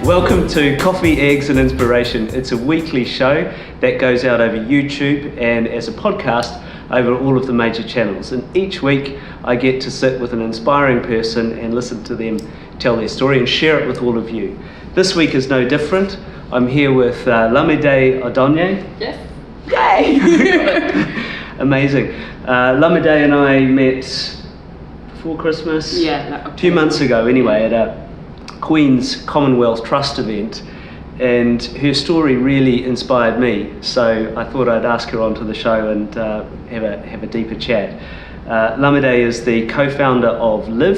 Welcome to Coffee, Eggs and Inspiration. It's a weekly show that goes out over YouTube and as a podcast over all of the major channels. And each week I get to sit with an inspiring person and listen to them tell their story and share it with all of you. This week is no different. I'm here with Lamide Odanye. Yes. Yay! Amazing. Lamide and I met before Christmas? Yeah. A few months ago anyway at a Queen's Commonwealth Trust event, and her story really inspired me, so I thought I'd ask her onto the show and have a deeper chat. Lamide is the co-founder of LIVE,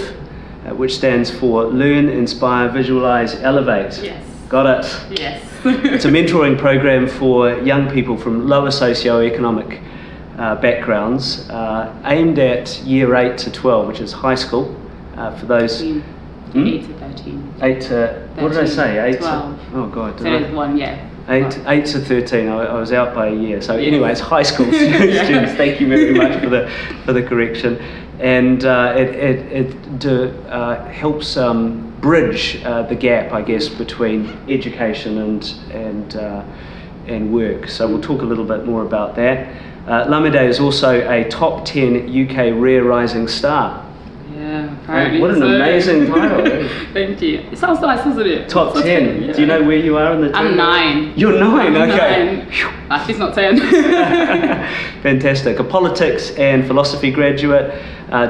which stands for Learn, Inspire, Visualize, Elevate. Yes. Got it? Yes. It's a mentoring program for young people from lower socioeconomic backgrounds, aimed at year 8 to 12, which is high school, for those... 8 to 13. 8 to, what did I say? 8 12. to, oh God. So there's one, yeah. 8 to 13, I was out by a year. So anyway, it's high school students, thank you very much for the correction. And it helps bridge the gap, I guess, between education and work. So we'll talk a little bit more about that. Lamide is also a top 10 UK Rare Rising Star. Yeah, apparently. What an amazing title. Thank you. It sounds nice, doesn't it? Top 10. Yeah. Do you know where you are in the 10? I'm 9. You're 9, okay. 9. She's not 10. Fantastic. A politics and philosophy graduate.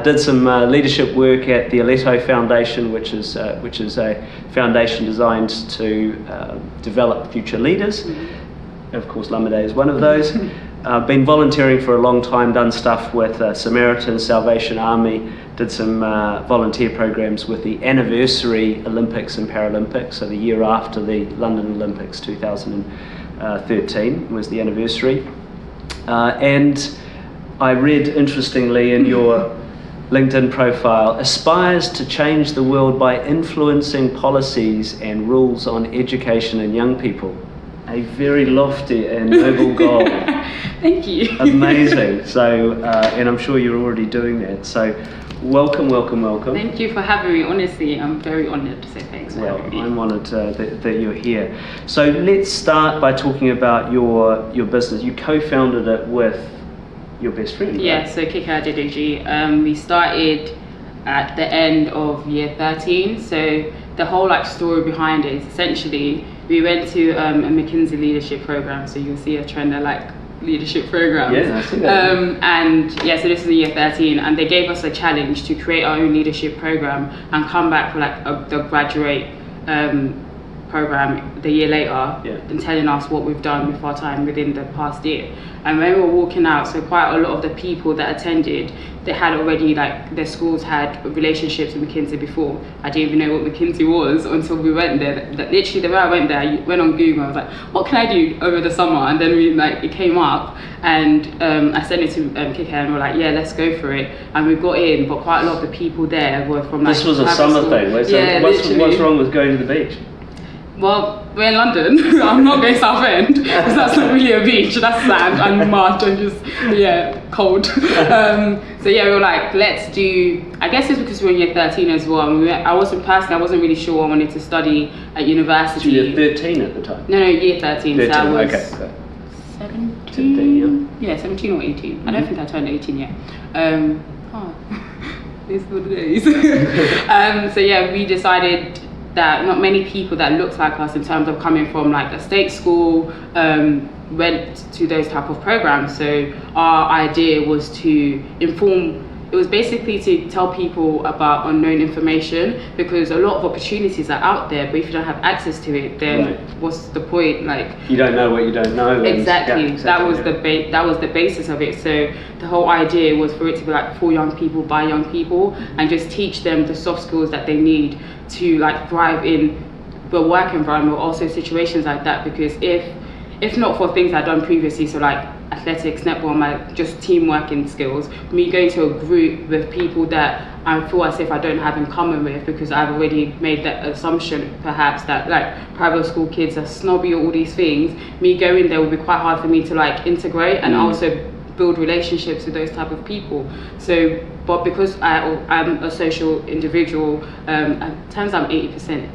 Did some leadership work at the Aleto Foundation, which is a foundation designed to develop future leaders. Mm-hmm. Of course, Lamide is one of those. Been volunteering for a long time, done stuff with Samaritan Salvation Army, did some volunteer programs with the anniversary Olympics and Paralympics, so the year after the London Olympics, 2013 was the anniversary. And I read, interestingly, in your LinkedIn profile, aspires to change the world by influencing policies and rules on education and young people. A very lofty and noble goal. Thank you. Amazing. So, and I'm sure you're already doing that. So, welcome. Thank you for having me. Honestly, I'm very honoured to say thanks for having me. I'm honoured that you're here. So, let's start by talking about your business. You co-founded it with your best friend. Yeah. Right? So Kika Adedeji. We started at the end of year 13. So the whole story behind it is essentially we went to a McKinsey leadership program. So you'll see a trend of leadership programs. Yeah, I see that. And yeah, so this is the year 13, and they gave us a challenge to create our own leadership program and come back for the graduate program the year later, and telling us what we've done with our time within the past year. And when we were walking out, so quite a lot of the people that attended, they had already their schools had relationships with McKinsey before. I didn't even know what McKinsey was until we went there. Literally the way I went there, I went on Google, I was like, what can I do over the summer? And then it came up, and I sent it to Kika, and we're like, yeah, let's go for it. And we got in, but quite a lot of the people there were from This was a summer thing. So what's wrong with going to the beach? Well, we're in London, so I'm not going South End, because that's not really a beach, that's sand and mud and just, cold. So yeah, we were like, let's do, I guess it's because we were in year 13 as well. I wasn't really sure I wanted to study at university. So you were 13 at the time? No, year 13, 13, so I was okay. 17, yeah, 17 or 18. Mm-hmm. I don't think I turned 18 yet. These were the days. So yeah, we decided that not many people that looked like us in terms of coming from a state school went to those type of programs. So our idea was to inform, it was basically to tell people about unknown information, because a lot of opportunities are out there, but if you don't have access to it, then what's the point? You don't know what you don't know. Exactly. That was the basis of it. So the whole idea was for it to be for young people, by young people, and just teach them the soft skills that they need to thrive in the work environment, but also situations like that. Because if not for things I'd done previously, so athletics, netball, my just teamwork and skills, me going to a group with people that I feel as if I don't have in common with, because I've already made that assumption perhaps that private school kids are snobby or all these things, me going there would be quite hard for me to integrate and also build relationships with those type of people. So, but because I'm a social individual, turns out I'm 80%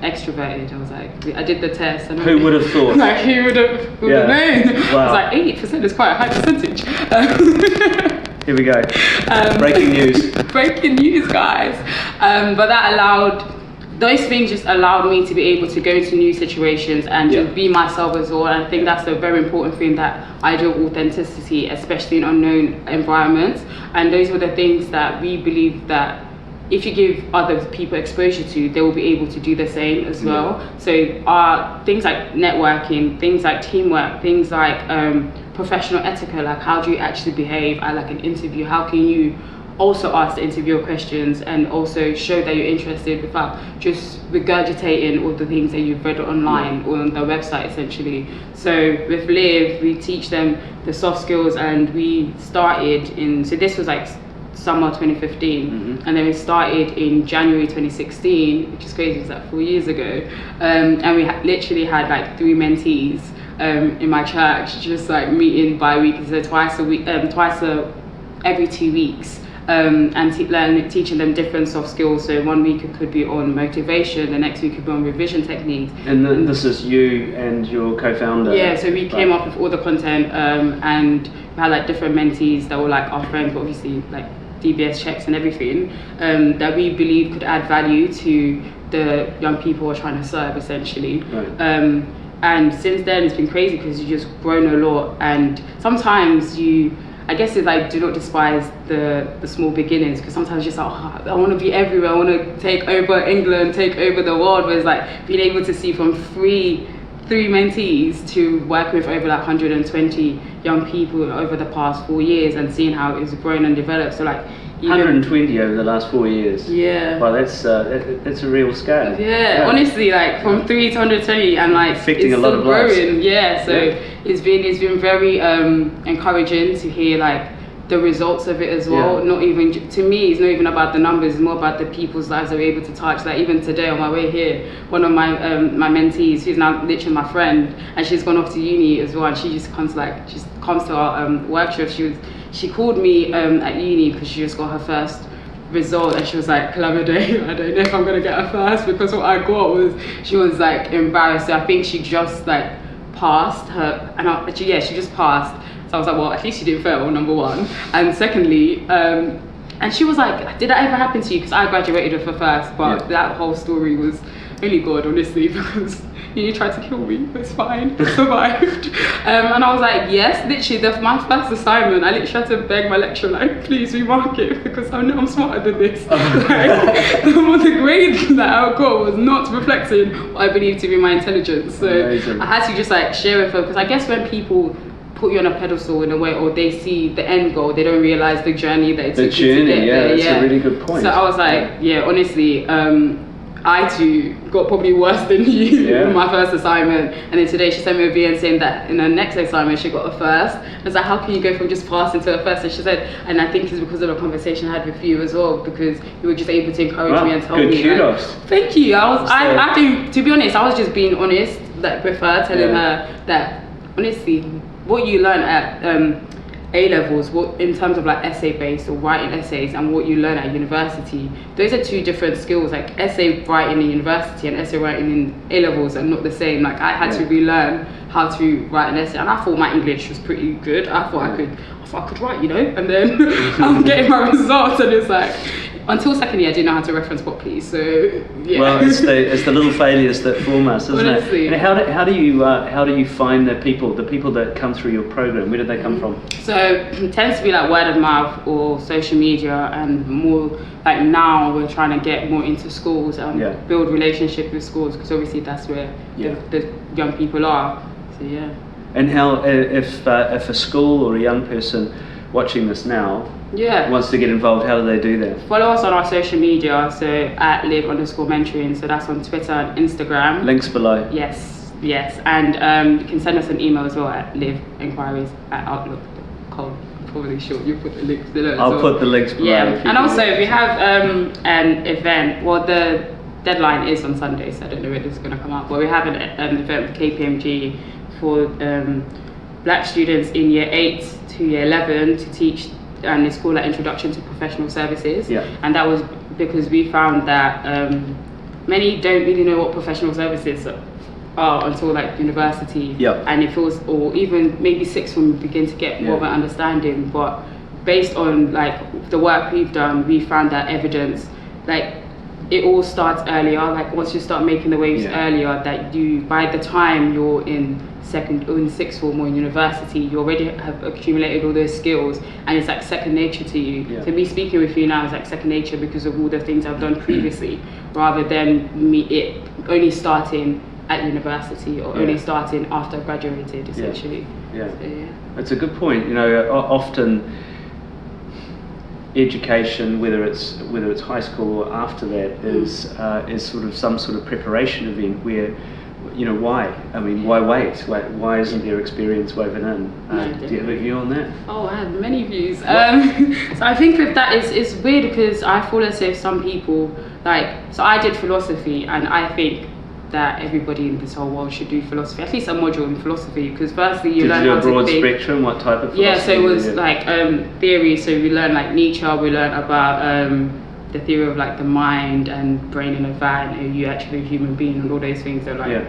extroverted. I was like, I did the test. And who would have thought? Like, who would have known? Wow. I was like, 80% is quite a high percentage. Here we go. Breaking news. Breaking news, guys. But that those things just allowed me to be able to go into new situations and just be myself as well. And I think that's a very important thing, that idea of authenticity, especially in unknown environments. And those were the things that we believe that if you give other people exposure to, they will be able to do the same as well. So things like networking, things like teamwork, things like professional etiquette, like how do you actually behave at like an interview, how can you also ask the interviewer questions and also show that you're interested without just regurgitating all the things that you've read online or on their website essentially. So with Live, we teach them the soft skills, and we started so this was like summer 2015, and then we started in January 2016, which is crazy, it's like 4 years ago, and we literally had like 3 mentees in my church, just like meeting bi-weekly, so twice every 2 weeks. And teaching them different soft skills. So 1 week it could be on motivation, the next week it could be on revision techniques. And this is you and your co-founder? Yeah, so we came up with all the content, and we had like different mentees that were like our friends, but obviously like DBS checks and everything, that we believe could add value to the young people we're trying to serve essentially. Right. And since then it's been crazy because you've just grown a lot, and sometimes I guess it's like, do not despise the small beginnings, because sometimes you're just like, I want to be everywhere, I want to take over England, take over the world. But it's like being able to see from three mentees to work with over like 120 young people over the past 4 years, and seeing how it's grown and developed. So like 120 over the last 4 years. Yeah. Well, that's a real scale. Yeah, honestly, like from 3 to 120, and like affecting it's a lot still of lives. growing. Yeah, so it's been very encouraging to hear like the results of it as well. Not even, to me, it's not even about the numbers, it's more about the people's lives that we're able to touch. Like even today on my way here, one of my mentees, who's now literally my friend, and she's gone off to uni as well, and she just comes to our workshop. She called me at uni because she just got her first result, and she was like, Lamide, I don't know if I'm gonna get a first, because what I got was, she was like embarrassed. So I think she just like passed her, and she just passed. So I was like, well, at least you didn't fail, number one. And secondly, and she was like, did that ever happen to you? Because I graduated with a first, but that whole story was only God, honestly, because you tried to kill me, it's fine, I survived. And I was like, yes, literally, my first assignment, I literally had to beg my lecturer, like, please remark it, because I know I'm smarter than this. Like, the grade that I got was not reflecting what I believe to be my intelligence. So amazing. I had to just like share with her, because I guess when people put you on a pedestal in a way, or they see the end goal, they don't realize the journey that it took you to get there. That's a really good point. So I was like, honestly, I too got probably worse than you in my first assignment, and then today she sent me a VN saying that in her next assignment she got a first. I was like, how can you go from just passing to a first? And she said, and I think it's because of the conversation I had with you as well, because you were just able to encourage me and tell me. Good kudos. Like, thank you. I think, to be honest, I was just being honest, like with her, telling her that honestly, what you learn at A-levels, what in terms of like essay based or writing essays, and what you learn at university, those are two different skills. Like essay writing in university and essay writing in A-levels are not the same. Like I had to relearn how to write an essay, and I thought my English was pretty good. I thought I could write, and then I'm getting my results, and it's like, until second year I didn't know how to reference properly. So well, it's the little failures that form us, isn't honestly. it? And how do you find the people that come through your program? Where do they come from? So it tends to be like word of mouth or social media, and more like now we're trying to get more into schools and build relationships with schools, because obviously that's where the young people are. So And how, if a school or a young person watching this now wants to get involved, how do they do that? Follow us on our social media, so at live_mentoring, so that's on Twitter and Instagram. Links below. Yes, and you can send us an email as well at liveenquiries@outlook.com. Probably sure you put the links below. I'll put the links below. Yeah, and also we have an event. Well, the deadline is on Sunday, so I don't know when this is going to come out, but we have an event with KPMG for black students in year 8 to year 11 to teach, and it's called like Introduction to Professional Services. Yeah. And that was because we found that many don't really know what professional services are until like university. Yeah. And it feels, or even maybe sixth when we begin to get more of an understanding. But based on like the work we've done, we found that evidence, like it all starts earlier. Like once you start making the waves earlier, that you, by the time you're in sixth form or in university, you already have accumulated all those skills, and it's like second nature to you. Yeah. So me speaking with you now is like second nature because of all the things I've done previously, rather than it only starting at university or only starting after I graduated, essentially. Yeah. So, yeah. That's a good point. You know, often education, whether it's high school or after that, is sort of some sort of preparation event where, you know, why? I mean, why wait? Why isn't there experience woven in? Do you have a view on that? Oh, I have many views. So I think with that, it's weird because I feel as if some people, so I did philosophy, and I think that everybody in this whole world should do philosophy, at least a module in philosophy, because firstly you learn how to think. Did you do a broad spectrum? What type of philosophy? Yeah, so it was like theory, so we learned like Nietzsche, we learned about the theory of like the mind and brain in a van, and you actually a human being, and all those things that like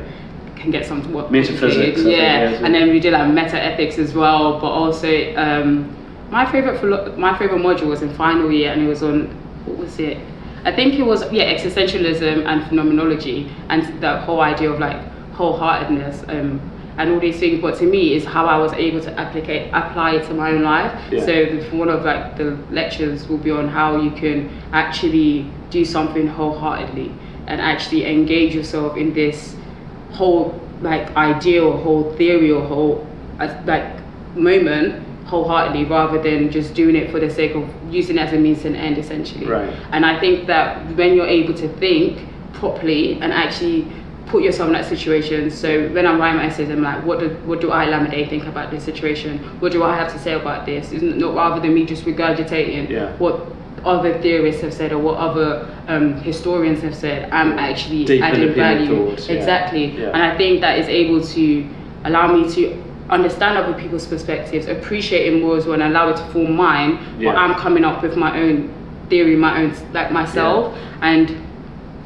can get somewhat metaphysics. And then we did like meta ethics as well, but also my favorite module was in final year, and it was on, what was it? I think it was existentialism and phenomenology, and the whole idea of like wholeheartedness and all these things. But to me, is how I was able to apply it to my own life. So one of like the lectures will be on how you can actually do something wholeheartedly and actually engage yourself in this whole like idea or whole theory or whole like moment wholeheartedly, rather than just doing it for the sake of using it as a means to an end, essentially. Right. And I think that when you're able to think properly and actually put yourself in that situation, so when I'm writing my essays, I'm like, what do I, Lamide, think about this situation? What do I have to say about this? Isn't not rather than me just regurgitating what other theorists have said or what other historians have said. I'm actually deep adding value. Thoughts, exactly. And I think that is able to allow me to understand other people's perspectives, appreciate it more as well, and allow it to form mine. But I'm coming up with my own theory, my own like myself. And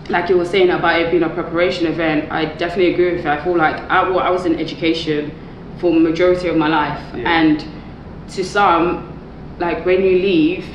like you were saying about it being a preparation event, I definitely agree with it. I feel like I was in education for the majority of my life, and to some, like when you leave,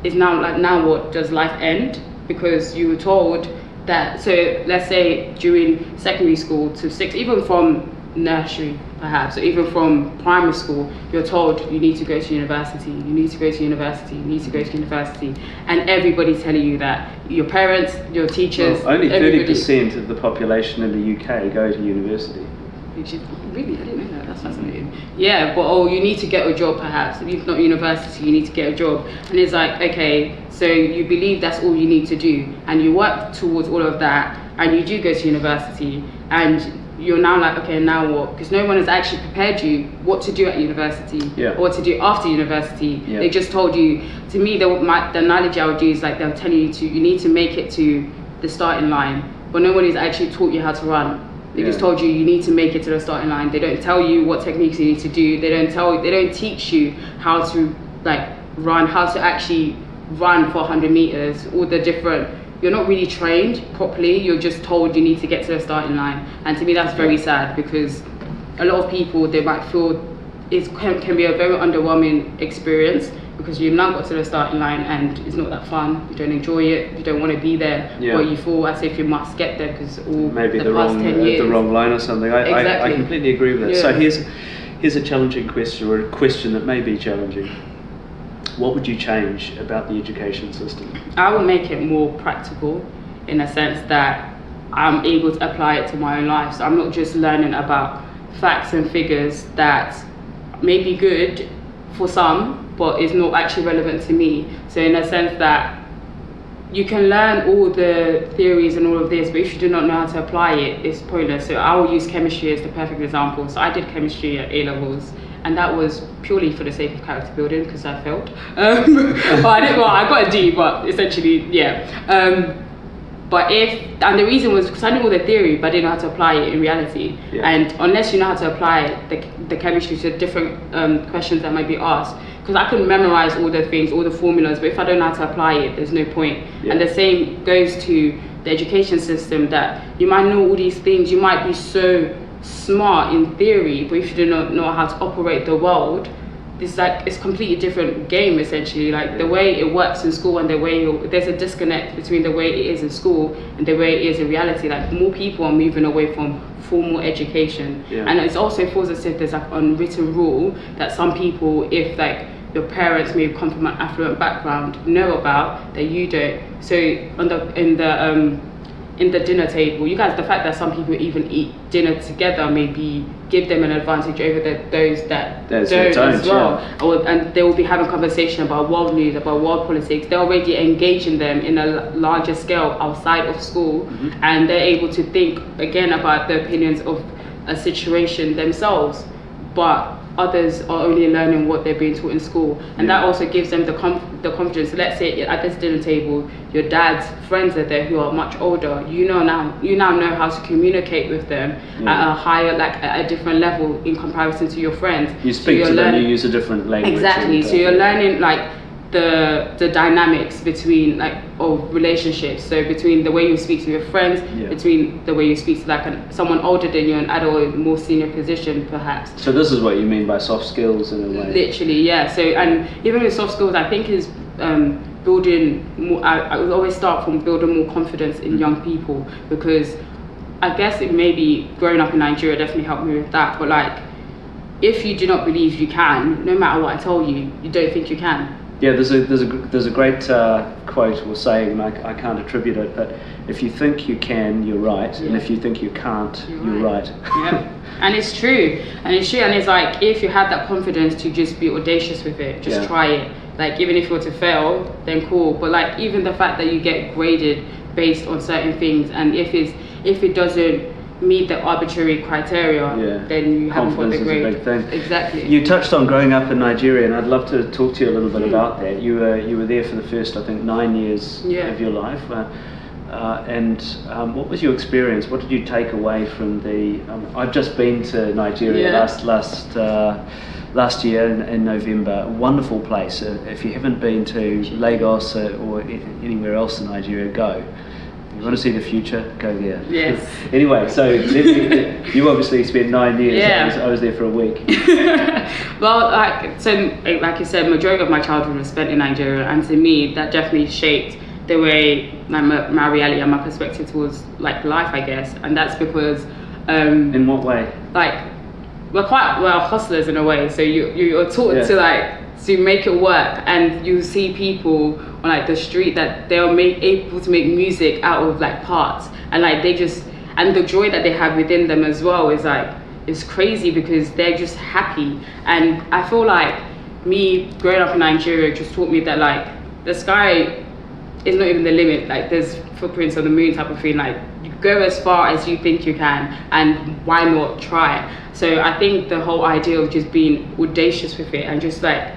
is now like, now what, does life end? Because you were told that, so let's say during secondary school to sixth, even from nursery perhaps, or even from primary school, you're told you need to go to university, you need to go to university, you need to go to university, and everybody's telling you that. Your parents, your teachers, only 30% of the population in the UK go to university. Which is really, I didn't know that, that's fascinating. Yeah, but you need to get a job perhaps, if not university, you need to get a job. And it's like, okay, so you believe that's all you need to do, and you work towards all of that, and you do go to university, and you're now like, okay, now what? Because no one has actually prepared you what to do at university or what to do after university. They just told you, to me, the analogy I would do is like they'll tell you you need to make it to the starting line, but no one has actually taught you how to run. They just told you need to make it to the starting line. They don't tell you what techniques you need to do. They don't teach you how to like run, how to actually run for 100 meters, all the different. You're not really trained properly, you're just told you need to get to the starting line. And to me that's very sad, because a lot of people, they might feel it can be a very underwhelming experience, because you've now got to the starting line and it's not that fun, you don't enjoy it, you don't want to be there, but you feel as if you must get there because all maybe the past 10 years. The wrong line or something. I completely agree with that. So here's a challenging question, or a question that may be challenging. What would you change about the education system? I will make it more practical, in a sense that I'm able to apply it to my own life. So I'm not just learning about facts and figures that may be good for some, but is not actually relevant to me. So in a sense that you can learn all the theories and all of this, but if you do not know how to apply it, it's pointless. So I will use chemistry as the perfect example. So I did chemistry at A-levels, and that was purely for the sake of character building, because I failed. But I got a D, but essentially, And the reason was because I knew all the theory, but I didn't know how to apply it in reality. Yeah. And unless you know how to apply the chemistry to different questions that might be asked, because I can memorize all the things, all the formulas, but if I don't know how to apply it, there's no point. Yeah. And the same goes to the education system, that you might know all these things, you might be so smart in theory, but if you do not know how to operate the world, it's completely different game essentially. Like the way it works in school and the way there's a disconnect between the way it is in school and the way it is in reality. Like more people are moving away from formal education, and it also feels as if there's like an unwritten rule that some people, if like your parents may come from an affluent background, know about that you don't. So in the dinner table, you guys, the fact that some people even eat dinner together maybe give them an advantage over those that don't as well. Yeah. And they will be having conversation about world news, about world politics. They're already engaging them in a larger scale outside of school, and they're able to think again about the opinions of a situation themselves. But others are only learning what they're being taught in school, and that also gives them the confidence. Let's say at this dinner table, your dad's friends are there who are much older. You now know how to communicate with them at a higher, like at a different level in comparison to your friends. You speak to them, you use a different language. Exactly. So you're learning like the dynamics between of relationships. So between the way you speak to your friends, between the way you speak to like someone older than you, an adult, more senior position perhaps. So this is what you mean by soft skills in a way. Literally, yeah. So, and even with soft skills, I think is building more. I would always start from building more confidence in young people, because I guess it maybe growing up in Nigeria definitely helped me with that. But like, if you do not believe you can, no matter what I tell you, you don't think you can. Yeah, there's a great quote or saying, and I can't attribute it, but if you think you can, you're right, and if you think you can't, you're right. Yeah, and it's true, and it's like, if you have that confidence to just be audacious with it, just try it. Like even if you were to fail, then cool. But like even the fact that you get graded based on certain things, and if it doesn't meet the arbitrary criteria, then you haven't got the grade. Confidence is a big thing. Exactly. You touched on growing up in Nigeria, and I'd love to talk to you a little bit about that. You were there for the first, I think, 9 years of your life. What was your experience? What did you take away from the? I've just been to Nigeria last year in November. Wonderful place. If you haven't been to Lagos or anywhere else in Nigeria, go. You want to see the future? Go there. Yes. Anyway, so you obviously spent 9 years. Yeah. I was there for a week. Well, like you said, majority of my childhood was spent in Nigeria, and to me, that definitely shaped the way my reality and my perspective towards like life, I guess. And that's because. In what way? Like, we're hustlers in a way. So you're taught to make it work, and you see people on like the street that they are able to make music out of like parts, and like and the joy that they have within them as well is like, it's crazy, because they're just happy. And I feel like me growing up in Nigeria just taught me that like the sky is not even the limit. Like there's footprints on the moon type of thing. Like you go as far as you think you can, and why not try? So I think the whole idea of just being audacious with it, and just like,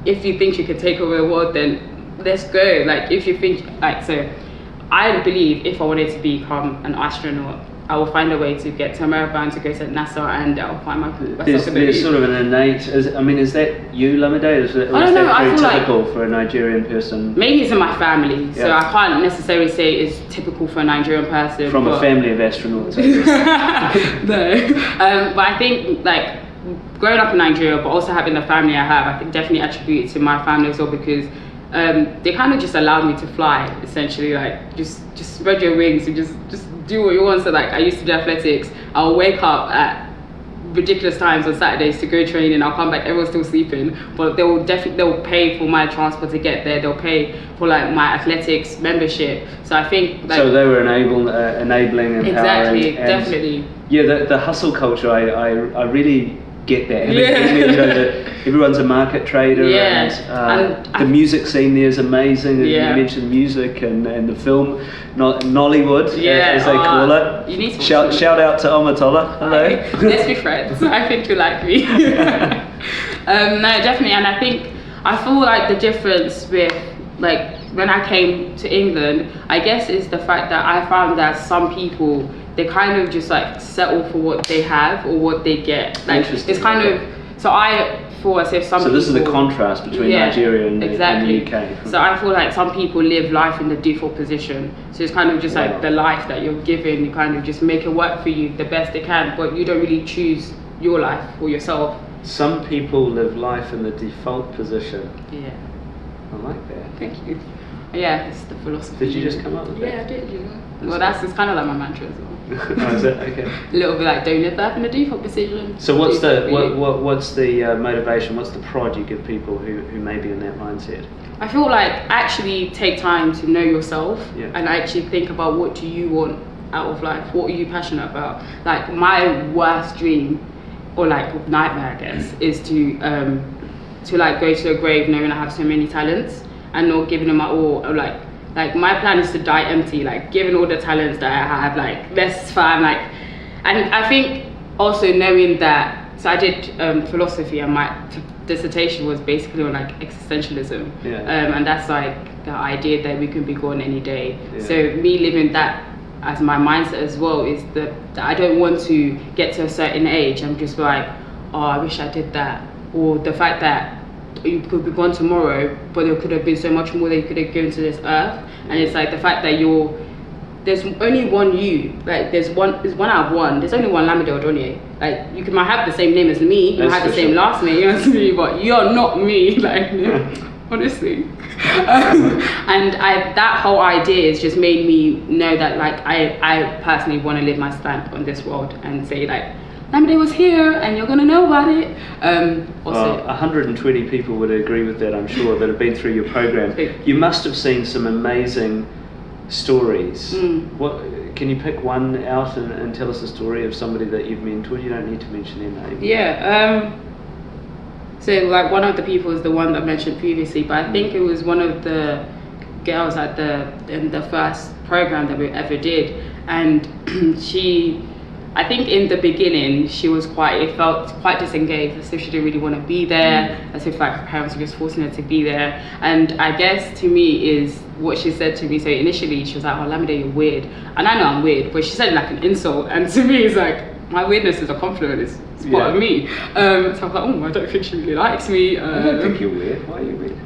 if you think you can take over the world, then let's go. Like if you think so I believe if I wanted to become an astronaut, I will find a way to get to America and to go to NASA, and I'll find myself. There's sort of an innate. Is that you, Lamide? Is that very typical for a Nigerian person? Maybe it's in my family, so I can't necessarily say it's typical for a Nigerian person. From a family of astronauts, I guess. No, but I think like growing up in Nigeria, but also having the family I have, I can definitely attribute it to my family as well, because they kind of just allowed me to fly, essentially. Like just spread your wings and just do what you want. So like I used to do athletics. I'll wake up at ridiculous times on Saturdays to go training. I'll come back, everyone's still sleeping, but they'll pay for my transport to get there. They'll pay for like my athletics membership. So I think like, so they were enabling, empowering. Exactly, definitely. Yeah, the hustle culture, I really get that. You know, everyone's a market trader, and the music scene there is amazing. You mentioned music and the film, Nollywood, as they call it. You need to shout out to Omatola. Hello. Let's be friends. I think you like me. No, definitely, and I feel like the difference with like when I came to England, I guess it's the fact that I found that some people, they kind of just like settle for what they have or what they get. Like it's kind of, so I feel as if some So this people, is the contrast between Nigeria and, exactly. and the UK. So I feel like some people live life in the default position. So it's kind of just like the life that you're given, you kind of just make it work for you the best they can, but you don't really choose your life for yourself. Some people live life in the default position. Yeah. I like that. Thank you. Yeah, it's the philosophy. Did you just come up with that? Yeah, I did, you know. Well, it's kind of like my mantra as well. Oh, is it? Okay. A little bit like, don't live life in the default position. So what's the motivation? What's the prod you give people who may be in that mindset? I feel like actually take time to know yourself and actually think about what do you want out of life. What are you passionate about? Like my worst dream, or like nightmare, I guess, is to like go to a grave knowing I have so many talents and not giving them my all. Or like my plan is to die empty, like given all the talents that I have, like that's fine. Like, and I think also knowing that, so I did philosophy and my dissertation was basically on like existentialism, and that's like the idea that we can be gone any day. So me living that as my mindset as well is that I don't want to get to a certain age and just be like, oh, I wish I did that, or the fact that you could be gone tomorrow, but there could have been so much more that you could have given to this earth. And it's like the fact that there's only one you, like it's one out of one. There's only one Lamide Odanye. Like you might have the same name as me, you might have the same last name as me, but you're not me. Like honestly. And that whole idea has just made me know that like I personally want to leave my stamp on this world and say like, Lamide was here and you're gonna know about it. Also, 120 people would agree with that, I'm sure, that have been through your program. You must have seen some amazing stories. What can you pick one out and tell us a story of somebody that you've mentored? You don't need to mention their name. Yeah. So like one of the people is the one that I mentioned previously, but I think it was one of the girls in the first program that we ever did, and I think in the beginning it felt quite disengaged, as if she didn't really want to be there, as if like her parents were just forcing her to be there. And I guess to me is what she said to me. So initially she was like, oh Lamide, you're weird. And I know I'm weird, but she said it like an insult. And to me it's like, my weirdness is a compliment, it's part of me. So I was like, oh, I don't think she really likes me. I don't think you're weird. Why are you weird?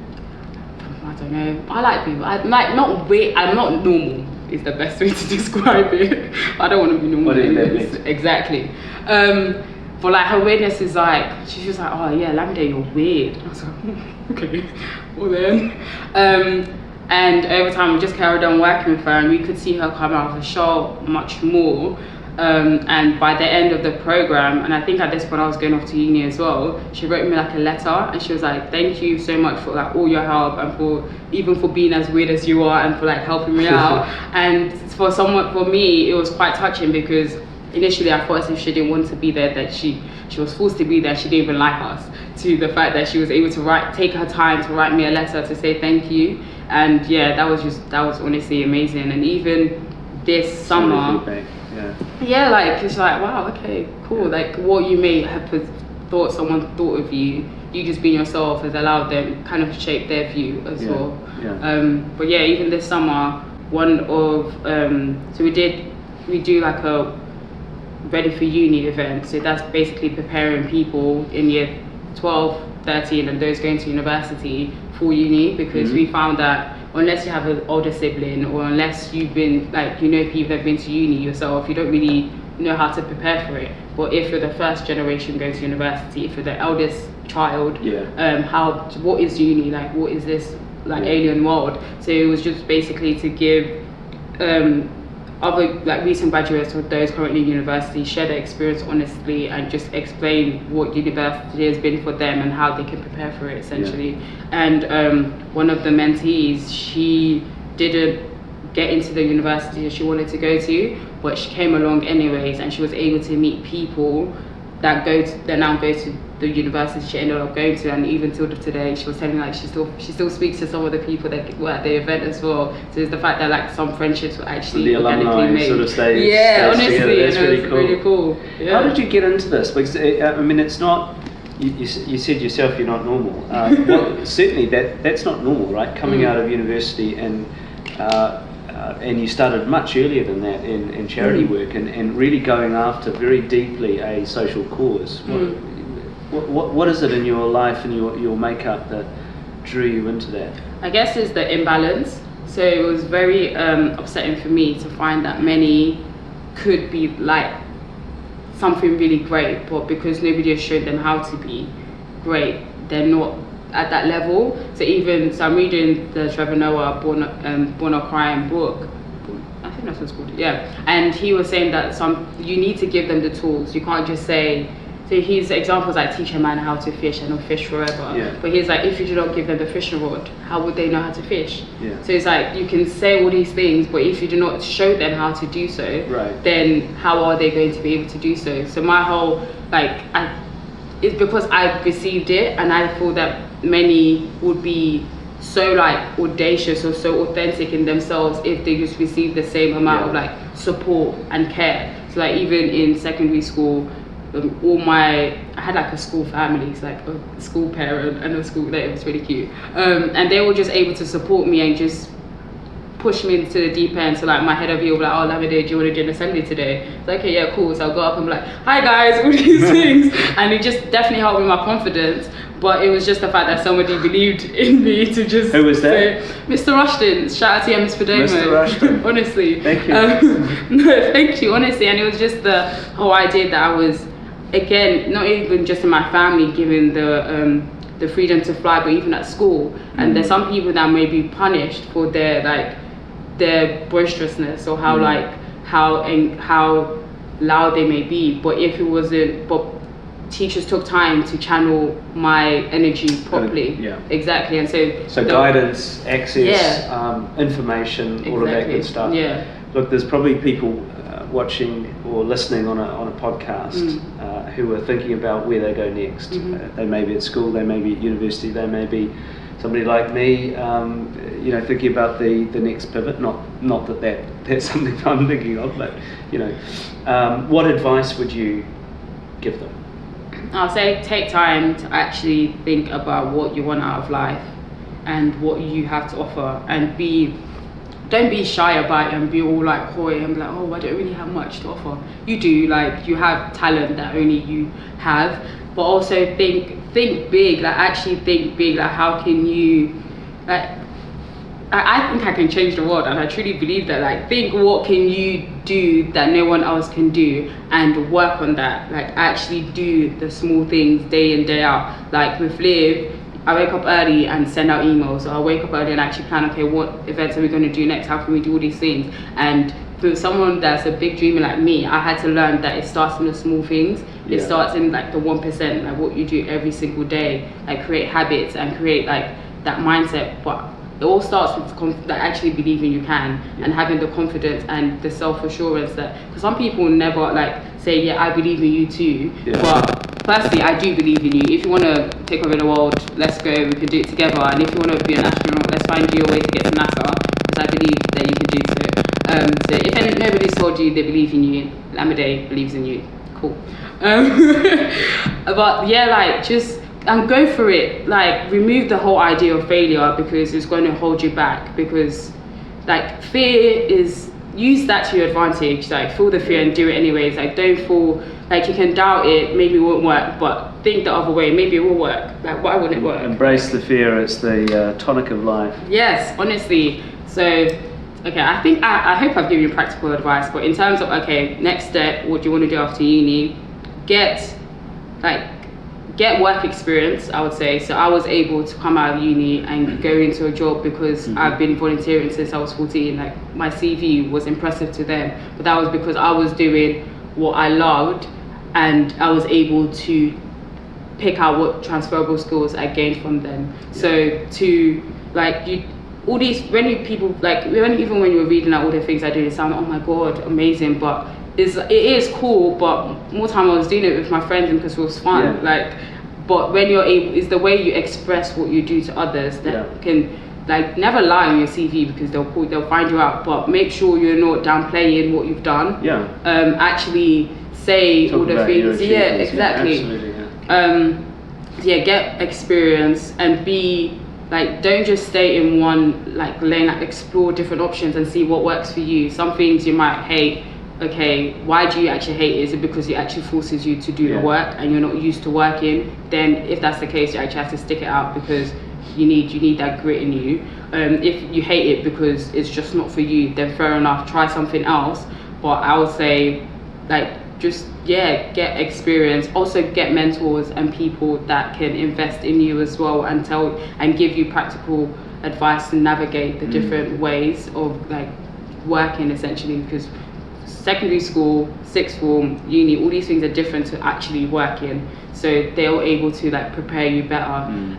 I don't know. I like people. I'm like not weird, I'm not normal. Is the best way to describe it. I don't want to be normal. What do you mean? Exactly. But like her weirdness is like, she's just like, oh yeah, Lamide, you're weird. I was like, okay, well then. And over time we just carried on working with her, and we could see her come out of the show much more. And by the end of the program, and I think at this point I was going off to uni as well, she wrote me like a letter and she was like, thank you so much for like all your help and for being as weird as you are and for like helping me out. And for me it was quite touching, because initially I thought as if she didn't want to be there, that she was forced to be there, she didn't even like us, to the fact that she was able to take her time to write me a letter to say thank you. And yeah, that was honestly amazing. And even this summer, yeah, like it's like, wow, okay, cool. Like what you may have thought someone thought of you just being yourself has allowed them kind of shape their view as well. But yeah, even this summer, so we do like a ready for uni event. So that's basically preparing people in year 12, 13 and those going to university for uni, because we found that unless you have an older sibling, or unless you've been like, you know, people that have been to uni yourself, you don't really know how to prepare for it. But if you're the first generation going to university, if you're the eldest child, what is uni like? What is this like alien world? So it was just basically to give other like recent graduates or those currently in university share their experience honestly and just explain what university has been for them and how they can prepare for it essentially. And one of the mentees, she didn't get into the university she wanted to go to, but she came along anyways, and she was able to meet people that now go to the university she ended up going to. And even till today, she was telling me like she still speaks to some of the people that were at the event as well. So it's the fact that like some friendships were actually the alumni made. Sort of stays honestly, together. That's really cool. Really cool. Yeah. How did you get into this? Because I mean, it's not you said yourself you're not normal. Well, certainly that's not normal, right? Coming out of university and you started much earlier than that in charity work and really going after very deeply a social cause. What is it in your life and your makeup that drew you into that? I guess it's the imbalance. So it was very upsetting for me to find that many could be like something really great, but because nobody has showed them how to be great, they're not at that level. So I'm reading the Trevor Noah Born or Crying book. I think that's what it's called. Yeah, and he was saying that you need to give them the tools. You can't just say. So his examples like teach a man how to fish and he'll fish forever. Yeah. But he's like, if you do not give them the fishing rod, how would they know how to fish? Yeah. So it's like you can say all these things, but if you do not show them how to do so, right, then how are they going to be able to do so? So my whole it's because I received it, and I feel that many would be so like audacious or so authentic in themselves if they just received the same amount of like support and care. So like even in secondary school, I had like a school family, it's like a school parent and a school, it was really cute, and they were just able to support me and just push me into the deep end. So like my head of year will be like, oh Lamide, do you want to do an assembly today? It's like, okay, yeah, cool. So I'll go up and be like, hi guys, all these things, and it just definitely helped with my confidence. But it was just the fact that somebody believed in me to just. Who was that? Say, Mr. Rushton. Shout out to you, Miss Perdomo. Mr. Rushton. Honestly. Thank you. No, thank you, honestly. And it was just the whole idea that I was, again, not even just in my family given the freedom to fly, but even at school. And there's some people that may be punished for their boisterousness or how how loud they may be. But if it wasn't, teachers took time to channel my energy properly. Yeah. Exactly. And so guidance, access, information, all of that good stuff. Yeah. Look, there's probably people watching or listening on a podcast who are thinking about where they go next. They may be at school, they may be at university, they may be somebody like me, thinking about the next pivot. Not that's something I'm thinking of, but what advice would you give them? I'll say take time to actually think about what you want out of life and what you have to offer, and don't be shy about it and be all like coy and be like, oh, I don't really have much to offer. You do, like you have talent that only you have, but also think big, like actually think big, like how can you, like I think I can change the world, and I truly believe that. Like think what can you do that no one else can do, and work on that. Like actually do the small things day in, day out. Like with Live, I wake up early and send out emails, or I wake up early and actually plan, okay, what events are we going to do next? How can we do all these things? And for someone that's a big dreamer like me, I had to learn that it starts in the small things. It starts in like the 1%, like what you do every single day, like create habits and create like that mindset. But it all starts with actually believing you can, and having the confidence and the self-assurance that, because some people never like say, yeah, I believe in you too. But firstly, I do believe in you. If you want to take over the world, let's go, we can do it together. And if you want to be an astronaut, let's find you a way to get to NASA, because I believe that you can do so. So if nobody's told you they believe in you, Lamide believes in you. Cool. But yeah, like just and go for it. Like remove the whole idea of failure, because it's going to hold you back. Because like fear is, use that to your advantage. Like feel the fear and do it anyways. Like don't feel like you can doubt it, maybe it won't work, but think the other way, maybe it will work. Like why wouldn't it work? Embrace the fear. It's the tonic of life. Yes, honestly. So okay, I think I hope I've given you practical advice, but in terms of, okay, next step, what do you want to do after uni? Get work experience, I would say. So I was able to come out of uni and go into a job because I've been volunteering since I was 14. Like my CV was impressive to them, but that was because I was doing what I loved, and I was able to pick out what transferable skills I gained from them. So to like you, all these, even when you were reading out all the things I did, it sounded, oh my god, amazing, but it is cool, but more time I was doing it with my friends and because it was fun. But when you're able, it's the way you express what you do to others that can, like, never lie on your CV, because they'll find you out, but make sure you're not downplaying what you've done. Actually say all the things. Yeah, exactly. get experience, and be like, don't just stay in one like lane. Like, explore different options and see what works for you. Some things you might hate. Okay, why do you actually hate it? Is it because it actually forces you to do the work and you're not used to working? Then if that's the case, you actually have to stick it out because you need that grit in you. If you hate it because it's just not for you, then fair enough, try something else. But I would say, like, just get experience. Also get mentors and people that can invest in you as well, and give you practical advice to navigate the different ways of like working, essentially, because secondary school, sixth form, uni, all these things are different to actually working. So they're able to like prepare you better.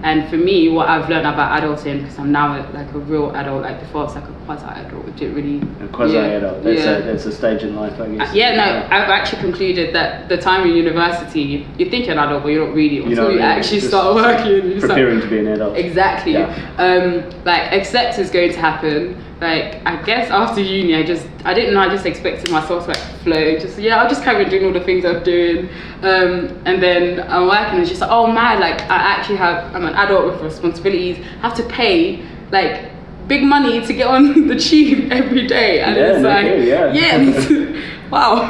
And for me, what I've learned about adulting, because I'm now like a real adult, like before I was like a quasi-adult, which it really... A quasi-adult, that's a stage in life, I guess. I've actually concluded that the time in university, you think you're an adult, but you're not really, until you actually start working. Preparing to be an adult. Exactly. Like, accept is going to happen. Like, I guess after uni, I didn't know, I just expected myself to like flow, I'll just carry on doing all the things I'm doing. And then I'm working, it's just like, oh man, like I'm an adult with responsibilities, have to pay like big money to get on the tube every day. And it's like, wow.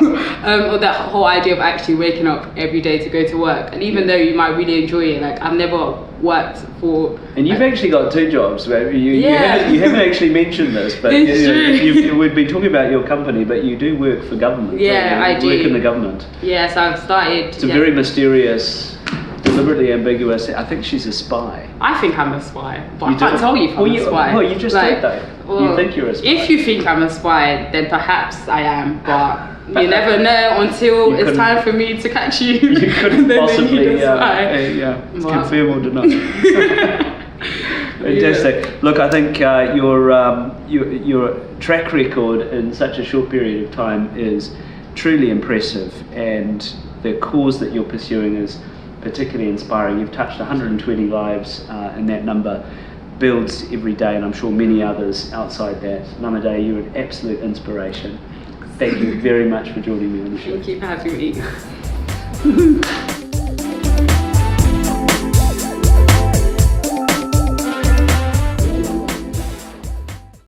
Or that whole idea of actually waking up every day to go to work. And even though you might really enjoy it, like I've never worked for... And you've actually got 2 jobs, right? You haven't actually mentioned this, but we've been talking about your company, but you do work for government. Yeah, right? I do. Work in the government. Yeah, so I've started... It's a very mysterious, deliberately ambiguous... I think she's a spy. I think I'm a spy, but I can't tell you if I'm a spy. Well, you just did though. You think you're a spy. If you think I'm a spy, then perhaps I am, but... You never know until it's time for me to catch you. You couldn't possibly confirm or deny. Fantastic. Look, I think your track record in such a short period of time is truly impressive, and the cause that you're pursuing is particularly inspiring. You've touched 120 lives, and that number builds every day, and I'm sure many others outside that. Lamide, you're an absolute inspiration. Thank you very much for joining me on the show. Thank you for having me.